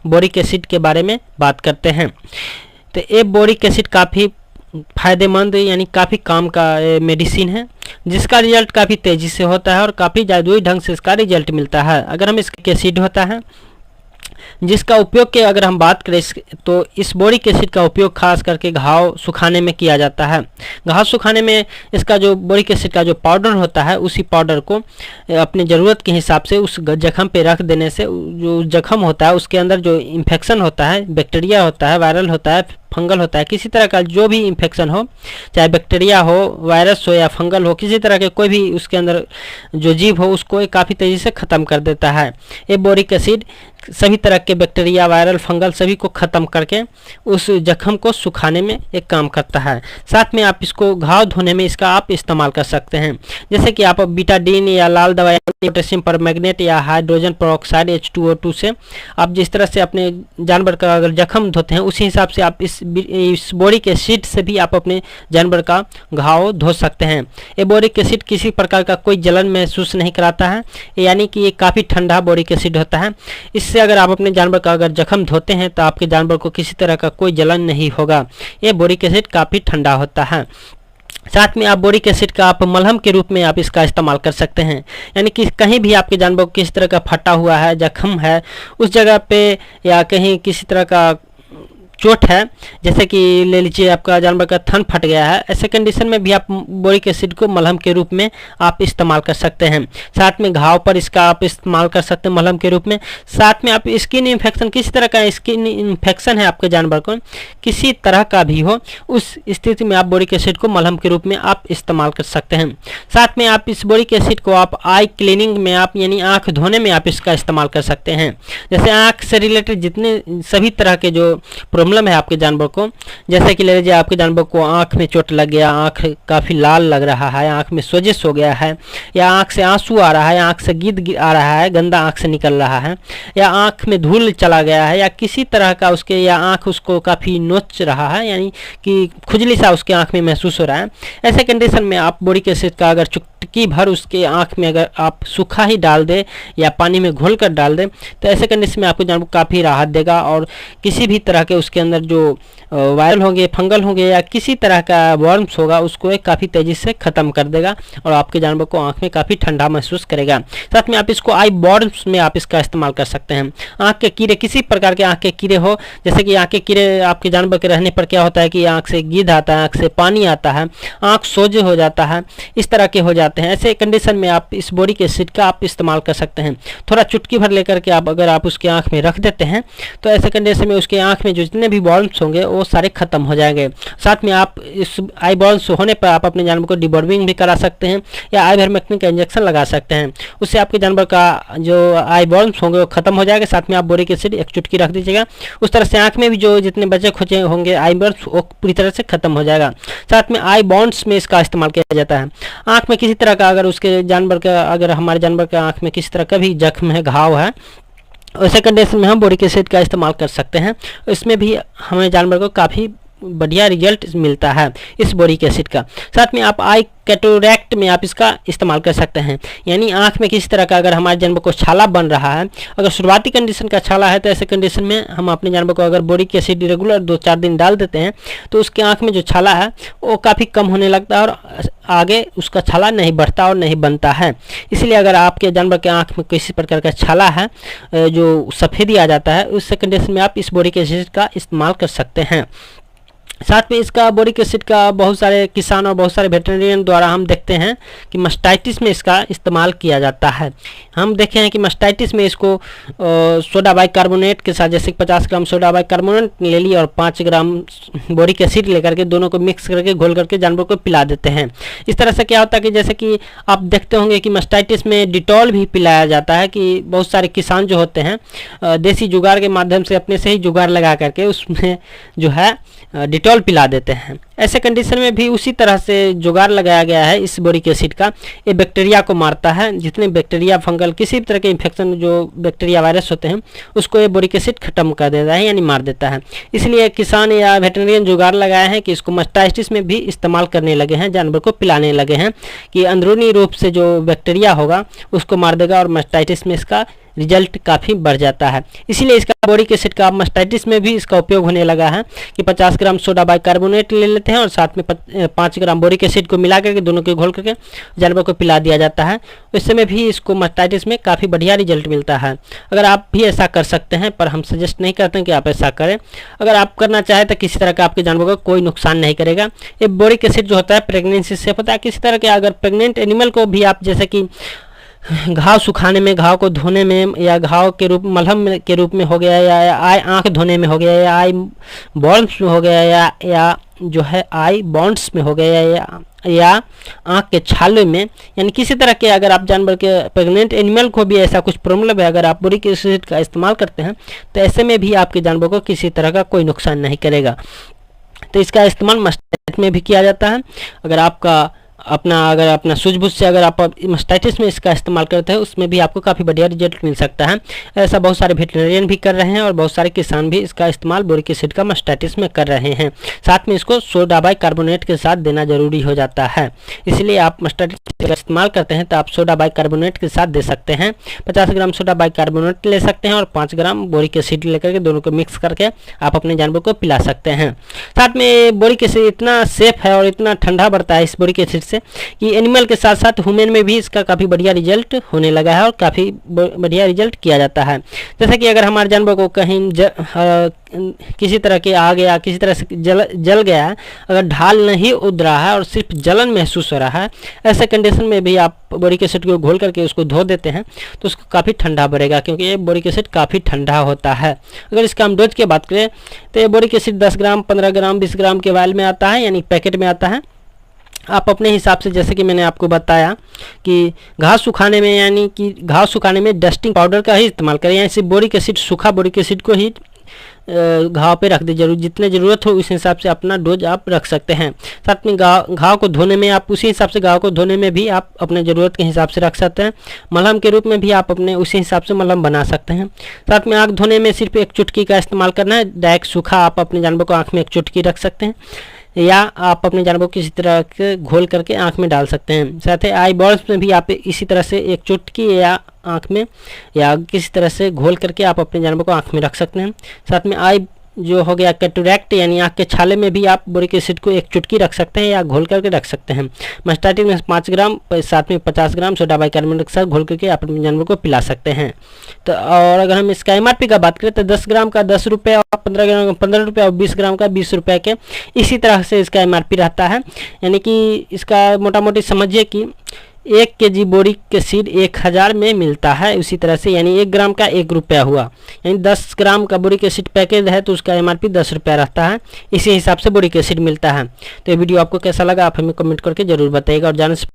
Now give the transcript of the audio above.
Boric acid के बारे में बात करते हैं। तो ये बोरिक एसिड काफ़ी फ़ायदेमंद यानी काफ़ी काम का मेडिसिन है, जिसका रिजल्ट काफ़ी तेज़ी से होता है और काफ़ी जादुई ढंग से इसका रिजल्ट मिलता है। अगर हम इसका एसिड होता है जिसका उपयोग के अगर हम बात करें तो इस बोरिक एसिड का उपयोग खास करके घाव सुखाने में किया जाता है। घाव सुखाने में इसका जो बोरिक एसिड का जो पाउडर होता है उसी पाउडर को अपनी ज़रूरत के हिसाब से उस जख्म पे रख देने से जो जख्म होता है उसके अंदर जो इन्फेक्शन होता है, बैक्टीरिया होता है, वायरल होता है, फंगल होता है, किसी तरह का जो भी इन्फेक्शन हो, चाहे बैक्टीरिया हो, वायरस हो या फंगल हो, किसी तरह के कोई भी उसके अंदर जो जीव हो उसको काफ़ी तेज़ी से ख़त्म कर देता है। ये बोरिक एसिड सभी तरह के बैक्टीरिया, वायरल, फंगल सभी को ख़त्म करके उस जख्म को सुखाने में एक काम करता है। साथ में आप इसको घाव धोने में इसका आप इस्तेमाल कर सकते हैं। जैसे कि आप बीटाडीन या लाल दवा, पोटेशियम परमैंगनेट या हाइड्रोजन पेरोक्साइड H2O2 से आप जिस तरह से अपने जानवर का अगर जख्म धोते हैं उसी हिसाब से आप इस बोरिक एसिड से भी आप अपने जानवर का घाव धो सकते हैं। ये बोरिक एसिड किसी प्रकार का कोई जलन महसूस नहीं कराता है, यानी कि ये काफ़ी ठंडा बोरिक एसिड होता है। इससे अगर आप अपने जानवर का अगर जख्म धोते हैं तो आपके जानवर को किसी तरह का कोई जलन नहीं होगा। ये बोरिक एसिड काफ़ी ठंडा होता है। साथ में आप बोरिक एसिड का आप मलहम के रूप में आप इसका इस्तेमाल कर सकते हैं, यानी कि कहीं भी आपके जानवर को किसी तरह का फटा हुआ है, जख्म है, उस जगह पे या कहीं किसी तरह का चोट है, जैसे कि ले लीजिए आपका जानवर का थन फट गया है, ऐसे कंडीशन में भी आप बोरिक एसिड को मलहम के रूप में आप इस्तेमाल कर सकते हैं। साथ में घाव पर इसका आप इस्तेमाल कर सकते हैं मलहम के रूप में। साथ में आप स्किन इन्फेक्शन, किसी तरह का स्किन इन्फेक्शन है आपके जानवर को, किसी तरह का भी हो, उस स्थिति में आप बोरिक एसिड को मलहम के रूप में आप इस्तेमाल कर सकते हैं। साथ में आप इस बोरिक एसिड को आप आई क्लीनिंग में आप यानी आँख धोने में आप इसका इस्तेमाल कर सकते हैं। जैसे आँख से रिलेटेड जितने सभी तरह के जो प्रॉब्लम है आपके जानवर को, जैसे कि ले लीजिए आपके जानवर को आंख में चोट लग गया, आंख काफ़ी लाल लग रहा है, आंख में सोजिश हो गया है, या आंख से आंसू आ रहा है, आंख से गिद्ध आ रहा है, गंदा आंख से निकल रहा है, या आंख में धूल चला गया है, या किसी तरह का उसके या आंख उसको काफ़ी नोच रहा है, यानी कि खुजली सा उसके आंख में महसूस हो रहा है, ऐसे कंडीशन में आप बोरिक एसिड का अगर चुटकी भर उसके आंख में अगर आप सूखा ही डाल दे या पानी में घोल कर डाल दे तो ऐसे कंडीशन में आपको जानवर को काफ़ी राहत देगा और किसी भी तरह के उसके अंदर जो वायरल होंगे, फंगल होंगे या किसी तरह का वर्म्स होगा उसको काफ़ी तेज़ी से ख़त्म कर देगा और आपके जानवर को आंख में काफ़ी ठंडा महसूस करेगा। साथ में आप इसको आई बॉर्म्स में आप इसका इस्तेमाल कर सकते हैं। आंख के कीड़े, किसी प्रकार के आंख के कीड़े हो, जैसे कि आंख के कीड़े आपके जानवर के रहने पर क्या होता है कि आंख से गिद्ध आता है, आंख से पानी आता है, आंख सोजे हो जाता है, इस तरह के हो जाते हैं। ऐसे कंडीशन में आप इस बोरिक एसिड का आप इस्तेमाल कर सकते हैं। थोड़ा चुटकी भर लेकर के आप अगर आप उसकी आंख में रख देते हैं तो ऐसे कंडीशन में उसके आंख में जो जितने भी बॉल्स होंगे वो सारे खत्म हो जाएंगे। साथ में आप इस आई बॉल्स होने पर आप अपने जानवर को डिबॉर्मिंग भी करा सकते हैं या आइवरमेक्टिन का इंजेक्शन लगा सकते हैं। उससे आपके जानवर का जो आई बॉल्स होंगे वो खत्म हो जाएगा। साथ में आप बोरिक एसिड एक चुटकी रख दीजिएगा, उस तरह से आंख में भी जो जितने बचे खुचे होंगे आई बॉल्स वो पूरी तरह से खत्म हो जाएगा। साथ में आई बॉन्ड्स में इसका इस्तेमाल किया जाता है। आंख में किसी तरह का अगर उसके जानवर का अगर हमारे जानवर के आंख में किसी तरह का भी जख्म है, घाव है, ऐसे कंडीशन में हम बोरिक एसिड का इस्तेमाल कर सकते हैं। इसमें भी हमें जानवर को काफ़ी बढ़िया रिजल्ट मिलता है इस बोरिक एसिड का। साथ में आप आई कैटोरैक्ट में आप इसका इस्तेमाल कर सकते हैं, यानी आंख में किसी तरह का अगर हमारे जानवर को छाला बन रहा है, अगर शुरुआती कंडीशन का छाला है तो ऐसे कंडीशन में हम अपने जानवर को अगर बोरिक एसिड रेगुलर 2-4 दिन डाल देते हैं तो उसके आंख में जो छाला है वो काफ़ी कम होने लगता है और आगे उसका छाला नहीं बढ़ता और नहीं बनता है। इसलिए अगर आपके जानवर के आंख में किसी प्रकार का छाला है, जो सफ़ेदी आ जाता है, उस कंडीशन में आप इस बोरिक एसिड का इस्तेमाल कर सकते हैं। साथ में इसका बोरिक एसिड का बहुत सारे किसान और बहुत सारे वेटरनरियन द्वारा हम देखते हैं कि मास्टाइटिस में इसका इस्तेमाल किया जाता है। हम देखे हैं कि मास्टाइटिस में इसको सोडा बाइकार्बोनेट के साथ, जैसे 50 ग्राम सोडा बाइकार्बोनेट ले ली और 5 ग्राम बोरिक एसिड लेकर के दोनों को मिक्स करके घोल करके जानवर को पिला देते हैं। इस तरह से क्या होता है कि जैसे कि आप देखते होंगे कि मास्टाइटिस में डिटॉल भी पिलाया जाता है, कि बहुत सारे किसान जो होते हैं देसी जुगाड़ के माध्यम से अपने से ही जुगाड़ लगा करके उसमें जो है डिटॉल पिला देते हैं। ऐसे कंडीशन में भी उसी तरह से जुगाड़ लगाया गया है इस बोरिक एसिड का। ये बैक्टीरिया को मारता है, जितने बैक्टीरिया, फंगल, किसी भी तरह के इन्फेक्शन जो बैक्टीरिया वायरस होते हैं उसको ये बोरिक एसिड खत्म कर देता है, यानी मार देता है। इसलिए किसान या वेटरनरियन जुगाड़ लगाए हैं कि इसको मास्टाइटिस में भी इस्तेमाल करने लगे हैं, जानवर को पिलाने लगे हैं कि अंदरूनी रूप से जो बैक्टीरिया होगा उसको मार देगा और मास्टाइटिस में इसका रिजल्ट काफ़ी बढ़ जाता है। इसीलिए इसका बोरिक एसिड का मास्टाइटिस में भी इसका उपयोग होने लगा है कि 50 ग्राम सोडा बाइकार्बोनेट ले लेते हैं और साथ में 5 ग्राम बोरिक एसिड को मिला करके दोनों को घोल करके जानवर को पिला दिया जाता है। उस समय भी इसको मास्टाइटिस में काफ़ी बढ़िया रिजल्ट मिलता है। अगर आप भी ऐसा कर सकते हैं, पर हम सजेस्ट नहीं करते हैं कि आप ऐसा करें। अगर आप करना चाहें तो किसी तरह का आपके जानवर को कोई नुकसान नहीं करेगा। ये बोरिक एसिड जो होता है प्रेगनेंसी से होता है। किसी तरह के अगर प्रेग्नेंट एनिमल को भी आप जैसे कि घाव सुखाने में, घाव को धोने में, या घाव के रूप मलहम के रूप में हो गया, या आई आँख धोने में हो गया, या आई बॉन्ड्स में हो गया, या जो है आई बॉन्ड्स में हो गया, या आँख के छाले में, यानी किसी तरह के अगर आप जानवर के प्रेग्नेंट एनिमल को भी ऐसा कुछ प्रॉब्लम है, अगर आप बोरिक एसिड का इस्तेमाल करते हैं तो ऐसे में भी आपके जानवर को किसी तरह का कोई नुकसान नहीं करेगा। तो इसका इस्तेमाल मास्टाइटिस में भी किया जाता है। अगर अपना सूझबूझ से अगर आप मास्टाइटिस में इसका इस्तेमाल करते हैं, उसमें भी आपको काफ़ी बढ़िया रिजल्ट मिल सकता है। ऐसा बहुत सारे वेटरनरियन भी कर रहे हैं और बहुत सारे किसान भी इसका इस्तेमाल बोरिक एसिड का मास्टाइटिस में कर रहे हैं। साथ में इसको सोडा बाइकार्बोनेट के साथ देना जरूरी हो जाता है। इसलिए आप मास्टाइटिस का इस्तेमाल करते हैं तो आप सोडा बाइकार्बोनेट के साथ दे सकते हैं। 50 ग्राम सोडा बाइकार्बोनेट ले सकते हैं और 5 ग्राम बोरिक एसिड लेकर के दोनों को मिक्स करके आप अपने जानवर को पिला सकते हैं। साथ में बोरिक एसिड इतना सेफ है और इतना ठंडा बढ़ता है इस बोरिक एसिड से कि एनिमल के साथ साथ ह्यूमन में भी इसका काफ़ी बढ़िया रिजल्ट होने लगा है और काफ़ी बढ़िया रिजल्ट किया जाता है। जैसे कि अगर हमारे जानवर को कहीं किसी तरह के आ गया, किसी तरह से जल गया है, अगर ढाल नहीं उद रहा है और सिर्फ जलन महसूस हो रहा है, ऐसे कंडीशन में भी आप बोरिक एसिड को घोल करके उसको धो देते हैं तो उसको काफ़ी ठंडा बढ़ेगा, क्योंकि ये बोरिक एसिड काफ़ी ठंडा होता है। अगर इसका हम डोज की बात करें तो ये बोरिक एसिड 10 ग्राम, 15 ग्राम, 20 ग्राम के वायल में आता है, यानी पैकेट में आता है। आप अपने हिसाब से, जैसे कि मैंने आपको बताया कि घास सुखाने में, यानी कि घास सुखाने में डस्टिंग पाउडर का ही इस्तेमाल करें, यानी सिर्फ बोरिक एसिड, सूखा बोरिक एसिड को ही घाव पे रख दे। जितने ज़रूरत हो उस हिसाब से अपना डोज आप रख सकते हैं। साथ में घाव को धोने में आप उसी हिसाब से घाव को धोने में भी आप अपने ज़रूरत के हिसाब से रख सकते हैं। मलहम के रूप में भी आप अपने उसी हिसाब से मलहम बना सकते हैं। साथ में आँख धोने में सिर्फ एक चुटकी का इस्तेमाल करना है। डायरेक्ट सूखा आप अपने जानवर को आँख में एक चुटकी रख सकते हैं, या आप अपने जानवर को किसी तरह के घोल करके आँख में डाल सकते हैं। साथ ही आई बॉल्स में भी आप इसी तरह से एक चुटकी या आँख में या किसी तरह से घोल करके आप अपने जानवर को आँख में रख सकते हैं। साथ में आई जो हो गया कैटरैक्ट, यानी आँख के छाले में भी आप बोरिक एसिड को एक चुटकी रख सकते हैं या घोल करके रख सकते हैं। मास्टाइटिस में 5 ग्राम, साथ में 50 ग्राम सोडा बाइकार्बोनेट के साथ घोल करके आप अपने जानवर को पिला सकते हैं। तो और अगर हम इसका MRP का बात करें तो 10 ग्राम का 10 रुपये और 15 ग्राम का 15 रुपये और 20 ग्राम का 20 रुपये के इसी तरह से इसका MRP रहता है। यानी कि इसका मोटा मोटी समझिए कि 1 kg बोरिक एसिड 1000 में मिलता है। उसी तरह से यानी 1 ग्राम का 1 रुपया हुआ, यानी 10 ग्राम का बोरिक एसिड पैकेज है तो उसका MRP 10 रुपया रहता है। इसी हिसाब से बोरिक एसिड मिलता है। तो ये वीडियो आपको कैसा लगा आप हमें कमेंट करके ज़रूर बताइएगा और जाने से